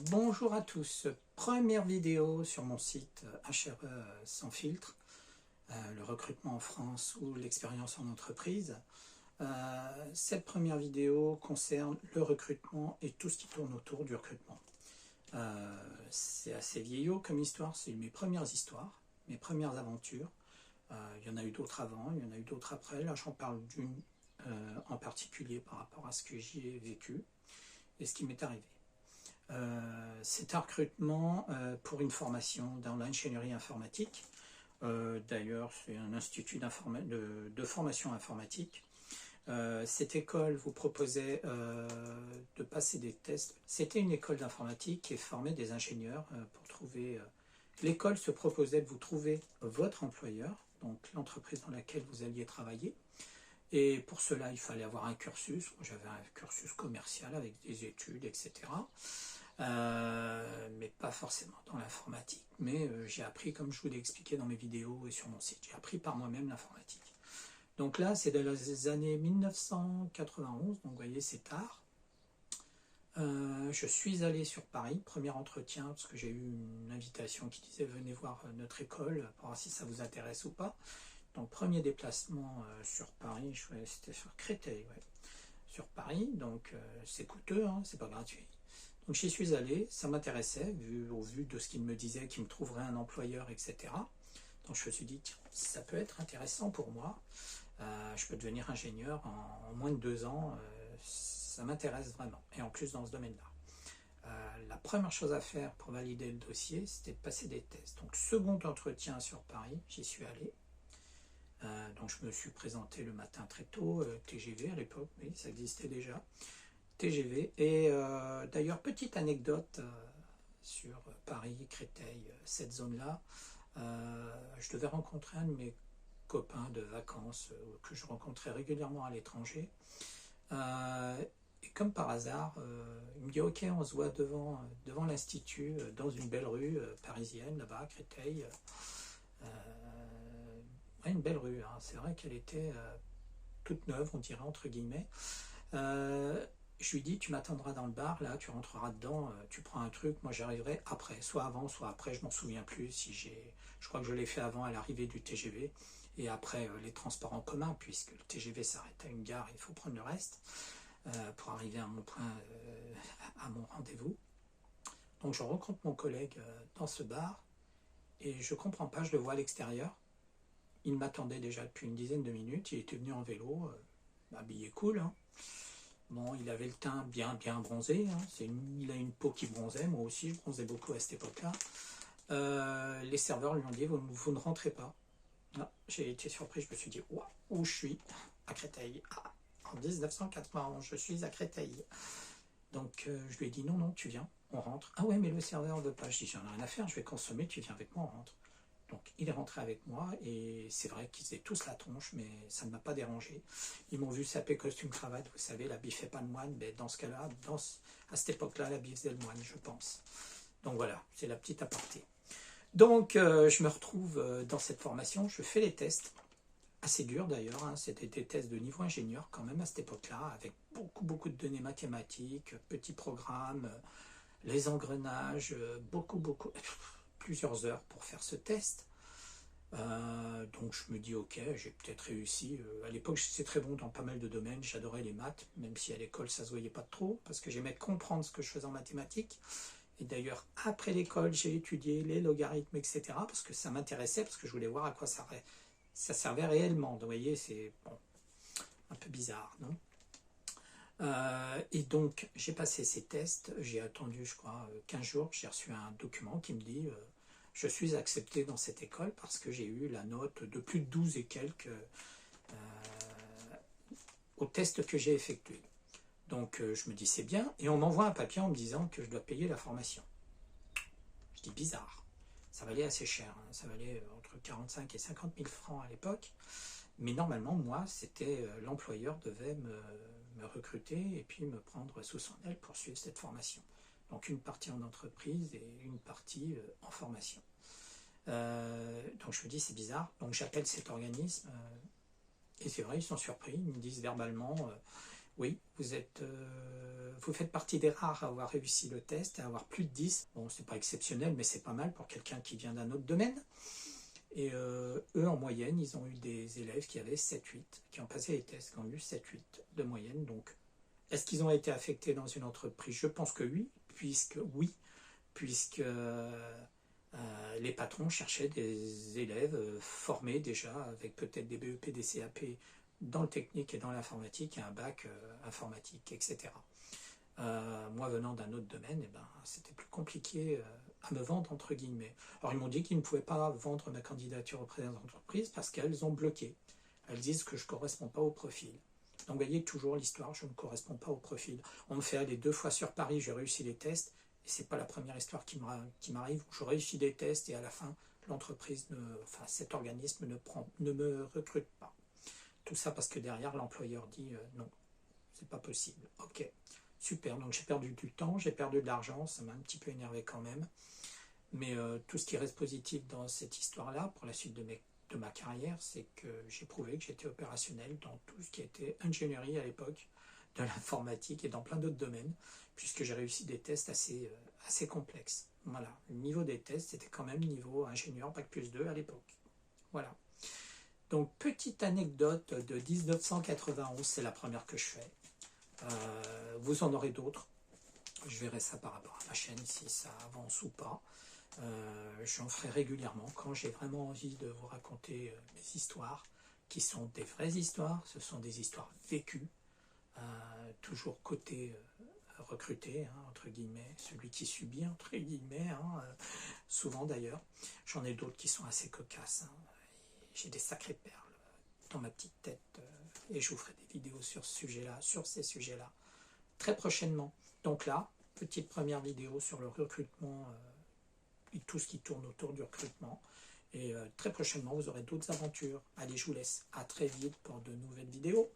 Bonjour à tous, première vidéo sur mon site HRE sans filtre, le recrutement en France ou l'expérience en entreprise. Cette première vidéo concerne le recrutement et tout ce qui tourne autour du recrutement. C'est assez vieillot comme histoire, c'est mes premières histoires, mes premières aventures. Il y en a eu d'autres avant, il y en a eu d'autres après. Là j'en parle d'une en particulier par rapport à ce que j'y ai vécu et ce qui m'est arrivé. C'est un recrutement pour une formation dans l'ingénierie informatique. D'ailleurs, c'est un institut de formation informatique. Cette école vous proposait de passer des tests. C'était une école d'informatique qui formait des ingénieurs pour trouver... L'école se proposait de vous trouver votre employeur, donc l'entreprise dans laquelle vous alliez travailler. Et pour cela, il fallait avoir un cursus. J'avais un cursus commercial avec des études, etc. Mais pas forcément dans l'informatique. Mais j'ai appris, comme je vous l'ai expliqué dans mes vidéos et sur mon site, j'ai appris par moi-même l'informatique. Donc là, c'est dans les années 1991, donc vous voyez, c'est tard. Je suis allé sur Paris, premier entretien, parce que j'ai eu une invitation qui disait venez voir notre école pour voir si ça vous intéresse ou pas. Donc premier déplacement sur Paris, c'était sur Créteil, ouais. Sur Paris, donc c'est coûteux, hein, c'est pas gratuit. Donc j'y suis allé, ça m'intéressait, au vu de ce qu'il me disait, qu'il me trouverait un employeur, etc. Donc je me suis dit, tiens, ça peut être intéressant pour moi, je peux devenir ingénieur en moins de 2 ans, ça m'intéresse vraiment, et en plus dans ce domaine-là. La première chose à faire pour valider le dossier, c'était de passer des tests. Donc second entretien sur Paris, j'y suis allé. Donc je me suis présenté le matin très tôt, TGV à l'époque, oui, ça existait déjà. TGV. Et d'ailleurs, petite anecdote sur Paris, Créteil, cette zone-là, je devais rencontrer un de mes copains de vacances que je rencontrais régulièrement à l'étranger. Et comme par hasard, il me dit ok, on se voit devant l'institut, dans une belle rue parisienne, là-bas, à Créteil. Ouais, une belle rue, hein. C'est vrai qu'elle était toute neuve, on dirait, entre guillemets. Je lui dis, tu m'attendras dans le bar, là, tu rentreras dedans, tu prends un truc, moi j'arriverai après, soit avant, soit après, je m'en souviens plus. Je crois que je l'ai fait avant à l'arrivée du TGV, et après les transports en commun, puisque le TGV s'arrête à une gare, il faut prendre le reste pour arriver à mon point, à mon rendez-vous. Donc je rencontre mon collègue dans ce bar, et je comprends pas, je le vois à l'extérieur. Il m'attendait déjà depuis une dizaine de minutes, il était venu en vélo, habillé cool, hein. Bon, il avait le teint bien bronzé, hein. Il a une peau qui bronzait, moi aussi je bronzais beaucoup à cette époque-là. Les serveurs lui ont dit vous ne rentrez pas. Ah, j'ai été surpris, je me suis dit où je suis? À Créteil. Ah, en 1991, je suis à Créteil. Donc je lui ai dit non, tu viens, on rentre. Ah ouais, mais le serveur ne veut pas. Je dis j'en ai rien à faire, je vais consommer, tu viens avec moi, on rentre. Donc il est rentré avec moi et c'est vrai qu'ils étaient tous la tronche, mais ça ne m'a pas dérangé. Ils m'ont vu saper costume cravate, vous savez, l'habit fait pas le moine, mais dans ce cas-là, à cette époque-là, l'habit faisait le moine, je pense. Donc voilà, c'est la petite aparté. Donc je me retrouve dans cette formation, je fais les tests, assez durs d'ailleurs, hein. C'était des tests de niveau ingénieur quand même à cette époque-là, avec beaucoup de données mathématiques, petits programmes, les engrenages, plusieurs heures pour faire ce test. Donc je me dis ok, j'ai peut-être réussi. À l'époque j'étais très bon dans pas mal de domaines, j'adorais les maths, même si à l'école ça se voyait pas trop, parce que j'aimais comprendre ce que je faisais en mathématiques. Et d'ailleurs après l'école j'ai étudié les logarithmes, etc. parce que ça m'intéressait, parce que je voulais voir à quoi ça servait réellement. Donc vous voyez, c'est bon, un peu bizarre, non? Et donc j'ai passé ces tests, j'ai attendu je crois 15 jours, j'ai reçu un document qui me dit je suis accepté dans cette école parce que j'ai eu la note de plus de 12 et quelques au test que j'ai effectué. Donc je me dis c'est bien, et on m'envoie un papier en me disant que je dois payer la formation. Je dis bizarre, ça valait assez cher, hein. Ça valait entre 45 et 50 000 francs à l'époque, mais normalement moi c'était l'employeur devait me recruter et puis me prendre sous son aile pour suivre cette formation. Donc une partie en entreprise et une partie en formation. Donc je me dis c'est bizarre, donc j'appelle cet organisme et c'est vrai, ils sont surpris, ils me disent verbalement Oui, vous faites partie des rares à avoir réussi le test et à avoir plus de 10. Bon, c'est pas exceptionnel, mais c'est pas mal pour quelqu'un qui vient d'un autre domaine. Et eux, en moyenne, ils ont eu des élèves qui avaient 7-8, qui ont passé les tests, qui ont eu 7-8 de moyenne. Donc, est-ce qu'ils ont été affectés dans une entreprise? Je pense que puisque les patrons cherchaient des élèves formés déjà, avec peut-être des BEP, des CAP dans le technique et dans l'informatique, et un bac informatique, etc. Moi, venant d'un autre domaine, eh ben, c'était plus compliqué à me vendre, entre guillemets. Alors, ils m'ont dit qu'ils ne pouvaient pas vendre ma candidature auprès des entreprises parce qu'elles ont bloqué. Elles disent que je ne corresponds pas au profil. Donc, vous voyez, toujours l'histoire, je ne corresponds pas au profil. On me fait aller 2 fois sur Paris, j'ai réussi les tests, et ce n'est pas la première histoire qui m'arrive, où je réussis des tests, et à la fin, cet organisme ne me recrute pas. Tout ça parce que derrière, l'employeur dit non, c'est pas possible. Ok. Super, donc j'ai perdu du temps, j'ai perdu de l'argent, ça m'a un petit peu énervé quand même. Mais tout ce qui reste positif dans cette histoire-là, pour la suite de ma carrière, c'est que j'ai prouvé que j'étais opérationnel dans tout ce qui était ingénierie à l'époque, de l'informatique et dans plein d'autres domaines, puisque j'ai réussi des tests assez complexes. Voilà, le niveau des tests était quand même niveau ingénieur, bac+2 à l'époque. Voilà. Donc, petite anecdote de 1991, c'est la première que je fais. Vous en aurez d'autres. Je verrai ça par rapport à ma chaîne, si ça avance ou pas. J'en ferai régulièrement quand j'ai vraiment envie de vous raconter mes histoires, qui sont des vraies histoires. Ce sont des histoires vécues, toujours côté recruté, hein, entre guillemets, celui qui subit, entre guillemets, hein, souvent d'ailleurs. J'en ai d'autres qui sont assez cocasses. Hein. J'ai des sacrées perles dans ma petite tête, et je vous ferai des vidéos sur ces sujets-là, très prochainement. Donc là, petite première vidéo sur le recrutement et tout ce qui tourne autour du recrutement. Et très prochainement, vous aurez d'autres aventures. Allez, je vous laisse. À très vite pour de nouvelles vidéos.